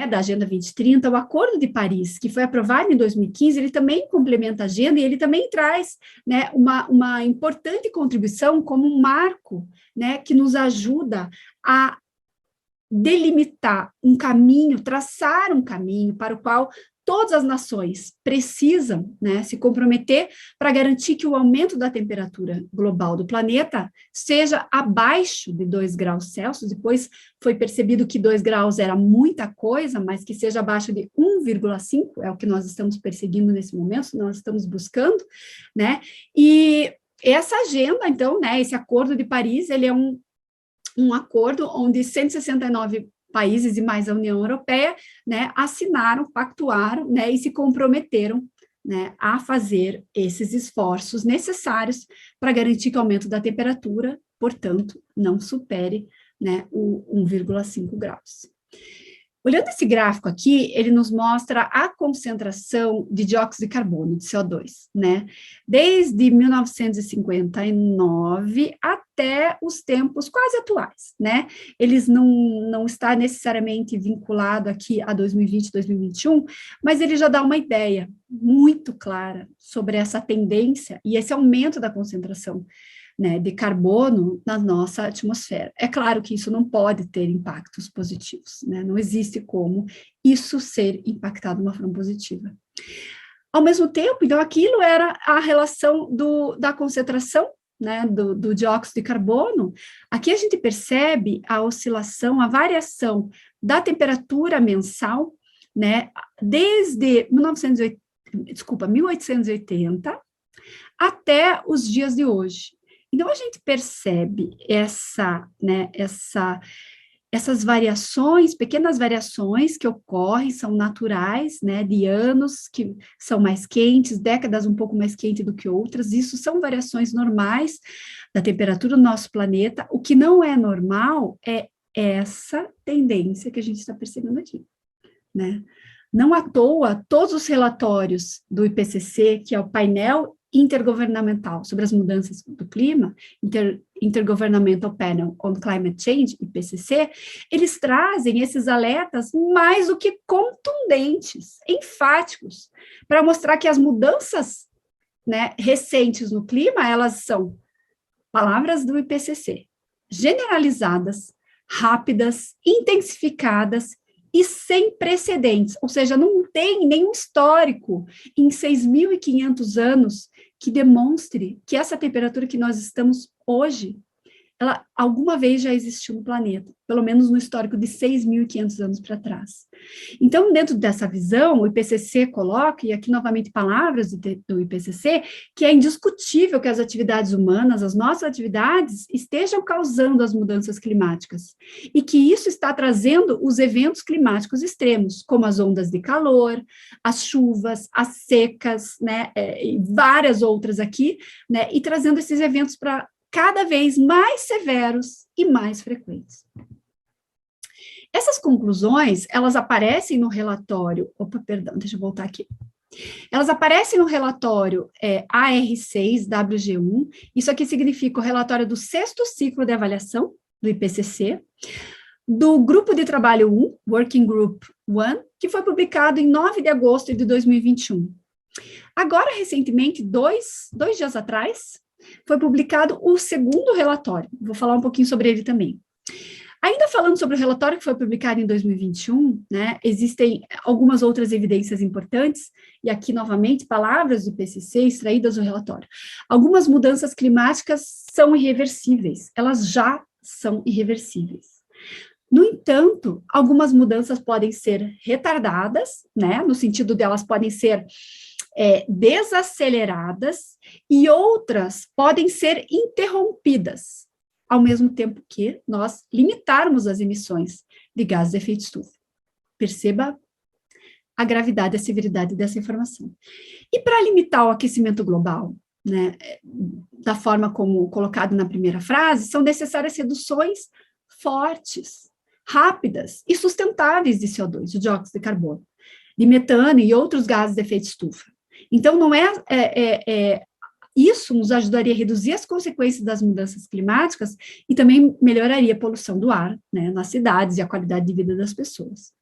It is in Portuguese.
né, da Agenda 2030, o Acordo de Paris, que foi aprovado em 2015, ele também complementa a agenda e ele também traz, né, uma importante contribuição como um marco, né, que nos ajuda a delimitar um caminho, traçar um caminho para o qual todas as nações precisam, né, se comprometer para garantir que o aumento da temperatura global do planeta seja abaixo de 2 graus Celsius. Depois foi percebido que 2 graus era muita coisa, mas que seja abaixo de 1,5, é o que nós estamos perseguindo nesse momento, nós estamos buscando, né, e essa agenda, então, né, esse Acordo de Paris, ele é um acordo onde 169 países e mais a União Europeia, né, assinaram, pactuaram, né, e se comprometeram, né, a fazer esses esforços necessários para garantir que o aumento da temperatura, portanto, não supere, né, o 1,5 graus. Olhando esse gráfico aqui, ele nos mostra a concentração de dióxido de carbono, de CO2, né? Desde 1959 até os tempos quase atuais, né? Eles não está necessariamente vinculado aqui a 2020, 2021, mas ele já dá uma ideia muito clara sobre essa tendência e esse aumento da concentração, né, de carbono na nossa atmosfera. É claro que isso não pode ter impactos positivos, né? Não existe como isso ser impactado de uma forma positiva. Ao mesmo tempo, então, aquilo era a relação da concentração, né, do dióxido de carbono. Aqui a gente percebe a oscilação, a variação da temperatura mensal, né, desde 1880 até os dias de hoje. Então, a gente percebe essas variações, pequenas variações que ocorrem, são naturais, né, de anos que são mais quentes, décadas um pouco mais quentes do que outras, isso são variações normais da temperatura do nosso planeta. O que não é normal é essa tendência que a gente está percebendo aqui, né? Não à toa, todos os relatórios do IPCC, que é o painel intergovernamental sobre as mudanças do clima, Intergovernmental Panel on Climate Change, IPCC, eles trazem esses alertas mais do que contundentes, enfáticos, para mostrar que as mudanças, né, recentes no clima, elas são, palavras do IPCC, generalizadas, rápidas, intensificadas e sem precedentes, ou seja, não tem nenhum histórico em 6.500 anos que demonstre que essa temperatura que nós estamos hoje, ela alguma vez já existiu no planeta, pelo menos no histórico de 6.500 anos para trás. Então, dentro dessa visão, o IPCC coloca, e aqui novamente palavras do IPCC, que é indiscutível que as atividades humanas, as nossas atividades, estejam causando as mudanças climáticas, e que isso está trazendo os eventos climáticos extremos, como as ondas de calor, as chuvas, as secas, né, e várias outras aqui, né, e trazendo esses eventos para cada vez mais severos e mais frequentes. Essas conclusões, elas aparecem no relatório, deixa eu voltar aqui. Elas aparecem no relatório AR6WG1, isso aqui significa o relatório do 6º ciclo de avaliação do IPCC, do Grupo de Trabalho 1, Working Group 1, que foi publicado em 9 de agosto de 2021. Agora, recentemente, dois dias atrás, foi publicado o 2º relatório, vou falar um pouquinho sobre ele também. Ainda falando sobre o relatório que foi publicado em 2021, né, existem algumas outras evidências importantes, e aqui, novamente, palavras do IPCC extraídas do relatório. Algumas mudanças climáticas são irreversíveis, elas já são irreversíveis. No entanto, algumas mudanças podem ser retardadas, né, no sentido de elas podem ser desaceleradas, e outras podem ser interrompidas, ao mesmo tempo que nós limitarmos as emissões de gases de efeito estufa. Perceba a gravidade e a severidade dessa informação. E para limitar o aquecimento global, né, da forma como colocado na primeira frase, são necessárias reduções fortes, rápidas e sustentáveis de CO2, de dióxido de carbono, de metano e outros gases de efeito estufa. Então, não isso nos ajudaria a reduzir as consequências das mudanças climáticas e também melhoraria a poluição do ar, né, nas cidades e a qualidade de vida das pessoas.